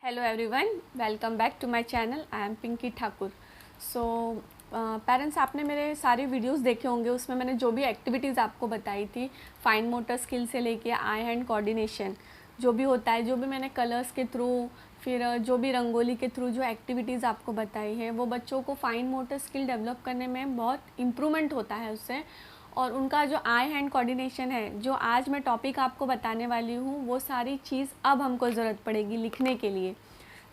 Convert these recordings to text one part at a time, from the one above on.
Hello everyone, welcome back to my channel. I am Pinky Thakur. So parents आपने मेरे सारे videos देखे होंगे. उसमें मैंने जो भी एक्टिविटीज़ आपको बताई थी, फाइन मोटर स्किल से लेके आई हैंड कोऑर्डिनेशन जो भी होता है, जो भी मैंने कलर्स के थ्रू, फिर जो भी रंगोली के थ्रू जो एक्टिविटीज़ आपको बताई है, वो बच्चों को फाइन मोटर स्किल डेवलप करने में बहुत इम्प्रूवमेंट होता है उससे. और उनका जो आई हैंड कोऑर्डिनेशन है, जो आज मैं टॉपिक आपको बताने वाली हूँ, वो सारी चीज़ अब हमको ज़रूरत पड़ेगी लिखने के लिए.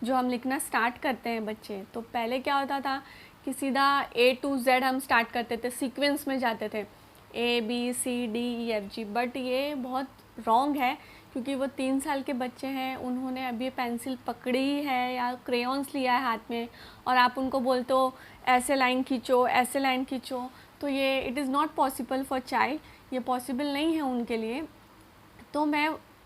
जो हम लिखना स्टार्ट करते हैं बच्चे, तो पहले क्या होता था कि सीधा A to Z हम स्टार्ट करते थे, सीक्वेंस में जाते थे ABCDEFG. बट ये बहुत रॉन्ग है, क्योंकि वो 3 साल के बच्चे हैं, उन्होंने अभी पेंसिल पकड़ी है या क्रेयॉन्स लिया है हाथ में, और आप उनको बोलते हो ऐसे लाइन खींचो, ऐसे लाइन खींचो, तो ये it is not possible for child. ये पॉसिबल नहीं है उनके लिए. तो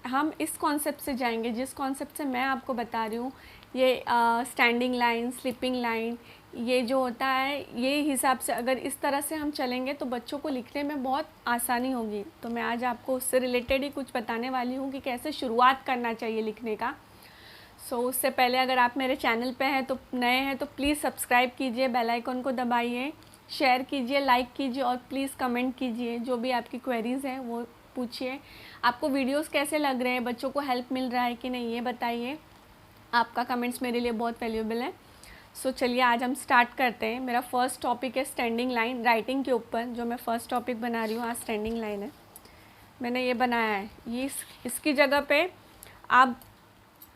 हम इस कॉन्सेप्ट से जाएंगे, जिस कॉन्सेप्ट से मैं आपको बता रही हूँ. ये स्टैंडिंग लाइन, स्लिपिंग लाइन, ये जो होता है, ये हिसाब से अगर इस तरह से हम चलेंगे तो बच्चों को लिखने में बहुत आसानी होगी. तो मैं आज आपको उससे रिलेटेड ही कुछ बताने वाली हूँ कि कैसे शुरुआत करना चाहिए लिखने का. उससे पहले अगर आप मेरे चैनल पे हैं, तो नए हैं, तो प्लीज़ सब्सक्राइब कीजिए, बेल आइकन को दबाइए, शेयर कीजिए, लाइक कीजिए, और प्लीज़ कमेंट कीजिए. जो भी आपकी क्वेरीज़ हैं वो पूछिए. आपको वीडियोस कैसे लग रहे हैं, बच्चों को हेल्प मिल रहा है कि नहीं, ये बताइए. आपका कमेंट्स मेरे लिए बहुत वैल्यूएबल है. चलिए आज हम स्टार्ट करते हैं. मेरा फर्स्ट टॉपिक है स्टैंडिंग लाइन. राइटिंग के ऊपर जो मैं फ़र्स्ट टॉपिक बना रही हूँ आज स्टैंडिंग लाइन है. मैंने ये बनाया है. ये इसकी जगह पे आप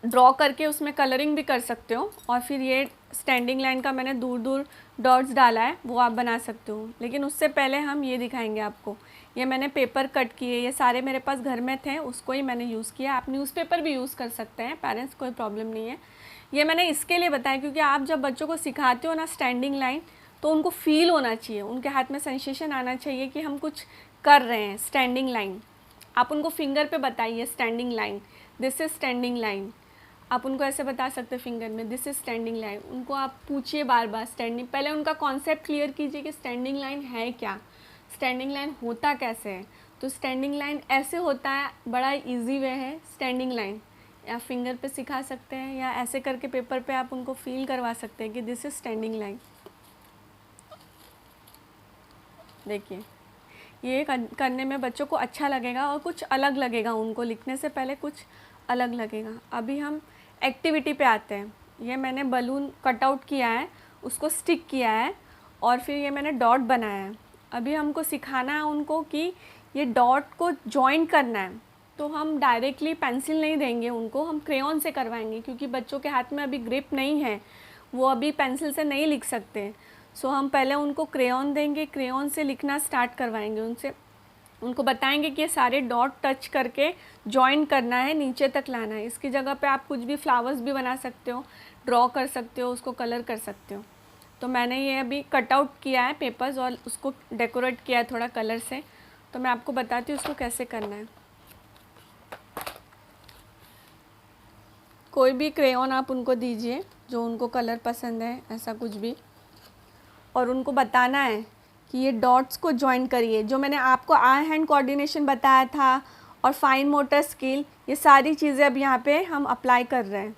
ड्रॉ करके उसमें कलरिंग भी कर सकते हो, और फिर ये स्टैंडिंग लाइन का मैंने दूर दूर डॉट्स डाला है, वो आप बना सकते हो. लेकिन उससे पहले हम ये दिखाएंगे आपको. ये मैंने पेपर कट किए, ये सारे मेरे पास घर में थे, उसको ही मैंने यूज़ किया. आप न्यूज़पेपर भी यूज़ कर सकते हैं पेरेंट्स, कोई प्रॉब्लम नहीं है. ये मैंने इसके लिए बताया क्योंकि आप जब बच्चों को सिखाते हो ना स्टैंडिंग लाइन, तो उनको फील होना चाहिए, उनके हाथ में सेंसेशन आना चाहिए कि हम कुछ कर रहे हैं. स्टैंडिंग लाइन आप उनको फिंगर पे बताइए, standing line, this is standing line. आप उनको ऐसे बता सकते हैं फिंगर में, दिस इज़ स्टैंडिंग लाइन. उनको आप पूछिए बार बार स्टैंडिंग, पहले उनका कॉन्सेप्ट क्लियर कीजिए कि स्टैंडिंग लाइन है क्या, स्टैंडिंग लाइन होता कैसे है. तो स्टैंडिंग लाइन ऐसे होता है, बड़ा इजी वे है स्टैंडिंग लाइन. या फिंगर पे सिखा सकते हैं, या ऐसे करके पेपर पे आप उनको फील करवा सकते हैं कि दिस इज़ स्टैंडिंग लाइन. देखिए, ये करने में बच्चों को अच्छा लगेगा और कुछ अलग लगेगा, उनको लिखने से पहले कुछ अलग लगेगा. अभी हम एक्टिविटी पे आते हैं. ये मैंने बलून कटआउट किया है, उसको स्टिक किया है, और फिर ये मैंने डॉट बनाया है. अभी हमको सिखाना है उनको कि ये डॉट को जॉइन करना है. तो हम डायरेक्टली पेंसिल नहीं देंगे उनको, हम क्रेयॉन से करवाएंगे, क्योंकि बच्चों के हाथ में अभी ग्रिप नहीं है, वो अभी पेंसिल से नहीं लिख सकते. हम पहले उनको क्रेयॉन देंगे, क्रेयॉन से लिखना स्टार्ट करवाएंगे उनसे. उनको बताएंगे कि ये सारे डॉट टच करके जॉइन करना है, नीचे तक लाना है. इसकी जगह पे आप कुछ भी फ्लावर्स भी बना सकते हो, ड्रॉ कर सकते हो, उसको कलर कर सकते हो. तो मैंने ये अभी कटआउट किया है पेपर्स, और उसको डेकोरेट किया है थोड़ा कलर से. तो मैं आपको बताती हूँ उसको कैसे करना है. कोई भी क्रेयॉन आप उनको दीजिए, जो उनको कलर पसंद है, ऐसा कुछ भी, और उनको बताना है कि ये डॉट्स को जॉइन करिए. जो मैंने आपको आई हैंड कोऑर्डिनेशन बताया था और फाइन मोटर स्किल, ये सारी चीज़ें अब यहाँ पे हम अप्लाई कर रहे हैं.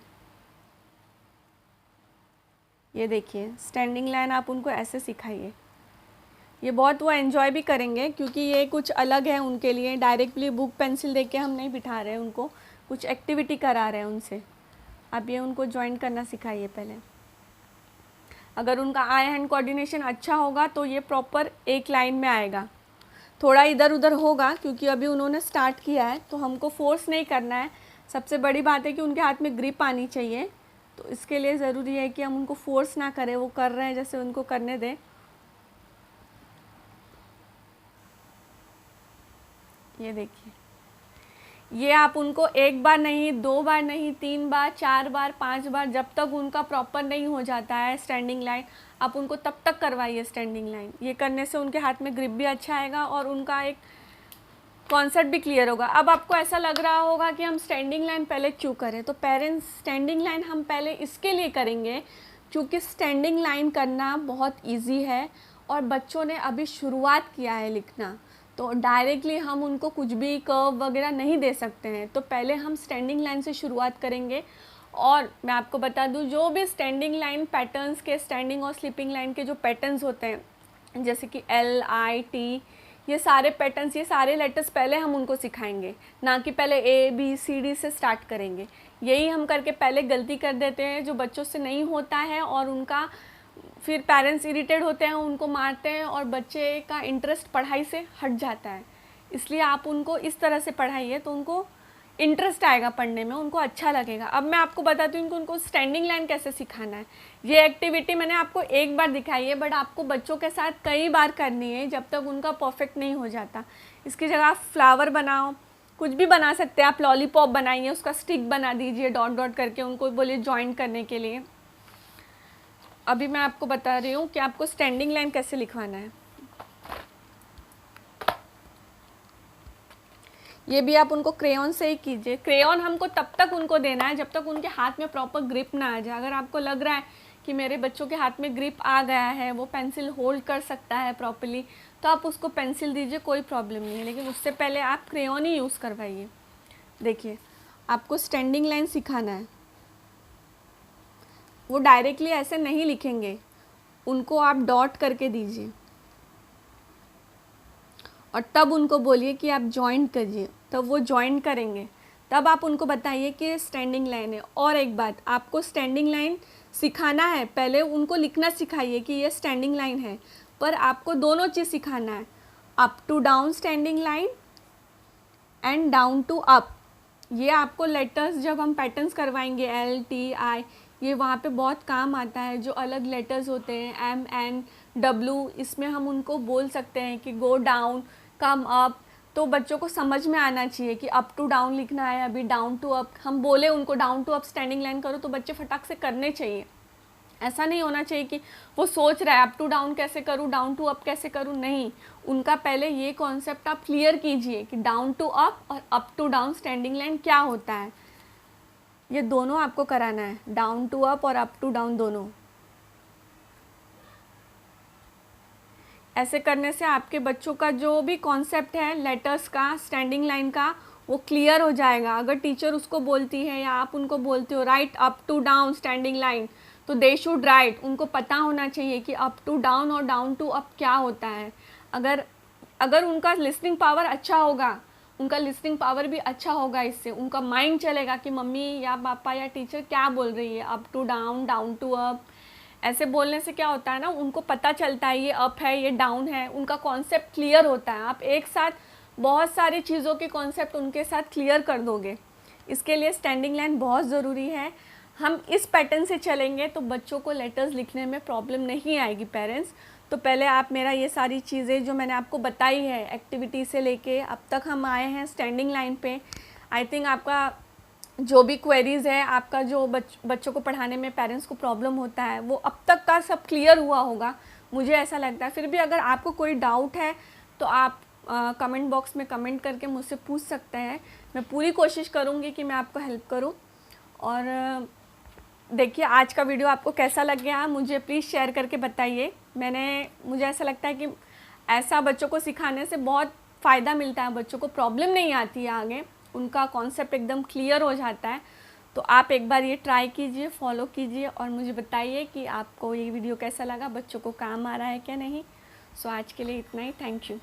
ये देखिए स्टैंडिंग लाइन आप उनको ऐसे सिखाइए. ये बहुत वो एंजॉय भी करेंगे, क्योंकि ये कुछ अलग है उनके लिए. डायरेक्टली बुक पेंसिल दे के हम नहीं बिठा रहे हैं उनको, कुछ एक्टिविटी करा रहे हैं उनसे. आप ये उनको जॉइन करना सिखाइए पहले. अगर उनका आई हैंड कोऑर्डिनेशन अच्छा होगा तो ये प्रॉपर एक लाइन में आएगा. थोड़ा इधर उधर होगा क्योंकि अभी उन्होंने स्टार्ट किया है, तो हमको फोर्स नहीं करना है. सबसे बड़ी बात है कि उनके हाथ में ग्रिप आनी चाहिए. तो इसके लिए ज़रूरी है कि हम उनको फोर्स ना करें, वो कर रहे हैं जैसे उनको करने दें. ये देखिए, ये आप उनको एक बार नहीं, 2 बार नहीं, 3 बार, 4 बार, 5 बार, जब तक उनका प्रॉपर नहीं हो जाता है स्टैंडिंग लाइन, आप उनको तब तक करवाइए स्टैंडिंग लाइन. ये करने से उनके हाथ में ग्रिप भी अच्छा आएगा और उनका एक कॉन्सेप्ट भी क्लियर होगा. अब आपको ऐसा लग रहा होगा कि हम स्टैंडिंग लाइन पहले क्यों करें. तो पेरेंट्स, स्टैंडिंग लाइन हम पहले इसके लिए करेंगे क्योंकि स्टैंडिंग लाइन करना बहुत ईजी है, और बच्चों ने अभी शुरुआत किया है लिखना. तो डायरेक्टली हम उनको कुछ भी कर्व वगैरह नहीं दे सकते हैं. तो पहले हम स्टैंडिंग लाइन से शुरुआत करेंगे, और मैं आपको बता दूं, जो भी स्टैंडिंग लाइन पैटर्न्स के, स्टैंडिंग और स्लीपिंग लाइन के जो पैटर्न्स होते हैं, जैसे कि एल, आई, टी, ये सारे पैटर्न्स, ये सारे लेटर्स पहले हम उनको सिखाएंगे, ना कि पहले ए, बी, सी, डी से स्टार्ट करेंगे। यही हम करके पहले गलती कर देते हैं, जो बच्चों से नहीं होता है, और उनका फिर पेरेंट्स इरिटेट होते हैं, उनको मारते हैं, और बच्चे का इंटरेस्ट पढ़ाई से हट जाता है। इसलिए आप उनको इस तरह से पढ़ाइए तो उनको इंटरेस्ट आएगा पढ़ने में, उनको अच्छा लगेगा। अब मैं आपको बताती हूँ कि उनको स्टैंडिंग लाइन कैसे सिखाना है। ये एक्टिविटी मैंने आपको एक बार दिखाई है, बट आपको बच्चों के साथ कई बार करनी है जब तक उनका परफेक्ट नहीं हो जाता। इसकी जगह आप फ्लावर बनाओ, कुछ भी बना सकते हैं आप, लॉलीपॉप बनाइए, उसका स्टिक बना दीजिए डॉट डॉट करके, उनको बोलिए ज्वाइन करने के लिए। अभी मैं आपको बता रही हूँ कि आपको स्टैंडिंग लाइन कैसे लिखवाना है। ये भी आप उनको क्रेयॉन से ही कीजिए। क्रेयॉन हमको तब तक उनको देना है जब तक उनके हाथ में प्रॉपर ग्रिप ना आ जाए। अगर आपको लग रहा है कि मेरे बच्चों के हाथ में ग्रिप आ गया है, वो पेंसिल होल्ड कर सकता है प्रॉपर्ली, तो आप उसको पेंसिल दीजिए, कोई प्रॉब्लम नहीं है, लेकिन उससे पहले आप क्रेयॉन ही यूज़ करवाइए। देखिए, आपको स्टैंडिंग लाइन सिखाना है। वो डायरेक्टली ऐसे नहीं लिखेंगे, उनको आप डॉट करके दीजिए और तब उनको बोलिए कि आप जॉइन करिए, तब वो जॉइन करेंगे। तब आप उनको बताइए कि ये स्टैंडिंग लाइन है। और एक बात, आपको स्टैंडिंग लाइन सिखाना है, पहले उनको लिखना सिखाइए कि ये स्टैंडिंग लाइन है, पर आपको दोनों चीज़ सिखाना है, up to down standing line and down to up. ये आपको लेटर्स जब हम पैटर्न्स करवाएंगे, एल, टी, आई, ये वहाँ पे बहुत काम आता है। जो अलग लेटर्स होते हैं, एम, एन, डब्ल्यू, इसमें हम उनको बोल सकते हैं कि गो डाउन, कम अप, तो बच्चों को समझ में आना चाहिए कि अप टू डाउन लिखना है, अभी डाउन टू अप। हम बोले उनको down to up standing line करो तो बच्चे फटाक से करने चाहिए। ऐसा नहीं होना चाहिए कि वो सोच रहा है अप टू डाउन कैसे करूँ, डाउन टू अप कैसे करूँ। नहीं, उनका पहले ये कॉन्सेप्ट आप क्लियर कीजिए कि डाउन टू अप और up to down standing line क्या होता है। ये दोनों आपको कराना है, डाउन टू अप और अप टू डाउन दोनों। ऐसे करने से आपके बच्चों का जो भी कॉन्सेप्ट है लेटर्स का, स्टैंडिंग लाइन का, वो क्लियर हो जाएगा। अगर टीचर उसको बोलती है या आप उनको बोलते हो right up to down standing line, तो दे शुड राइट, उनको पता होना चाहिए कि अप टू डाउन और डाउन टू अप क्या होता है। अगर उनका लिसनिंग पावर अच्छा होगा, उनका लिसनिंग पावर भी अच्छा होगा, इससे उनका माइंड चलेगा कि मम्मी या पापा या टीचर क्या बोल रही है, up to down, down to up. ऐसे बोलने से क्या होता है ना, उनको पता चलता है ये अप है, ये डाउन है, उनका कॉन्सेप्ट क्लियर होता है। आप एक साथ बहुत सारी चीज़ों के कॉन्सेप्ट उनके साथ क्लियर कर दोगे। इसके लिए स्टैंडिंग लाइन बहुत ज़रूरी है। हम इस पैटर्न से चलेंगे तो बच्चों को लेटर्स लिखने में प्रॉब्लम नहीं आएगी। पेरेंट्स, तो पहले आप मेरा ये सारी चीज़ें जो मैंने आपको बताई है, एक्टिविटी से लेके अब तक हम आए हैं स्टैंडिंग लाइन पे। आई थिंक आपका जो भी क्वेरीज़ है, आपका जो बच्चों को पढ़ाने में पेरेंट्स को प्रॉब्लम होता है, वो अब तक का सब क्लियर हुआ होगा, मुझे ऐसा लगता है। फिर भी अगर आपको कोई डाउट है तो आप कमेंट बॉक्स में कमेंट करके मुझसे पूछ सकते हैं। मैं पूरी कोशिश करूँगी कि मैं आपको हेल्प करूँ। और देखिए, आज का वीडियो आपको कैसा लग गया मुझे प्लीज़ शेयर करके बताइए। मुझे ऐसा लगता है कि ऐसा बच्चों को सिखाने से बहुत फ़ायदा मिलता है, बच्चों को प्रॉब्लम नहीं आती है आगे, उनका कॉन्सेप्ट एकदम क्लियर हो जाता है। तो आप एक बार ये ट्राई कीजिए, फॉलो कीजिए और मुझे बताइए कि आपको ये वीडियो कैसा लगा, बच्चों को काम आ रहा है क्या नहीं। सो आज के लिए इतना ही। Thank you.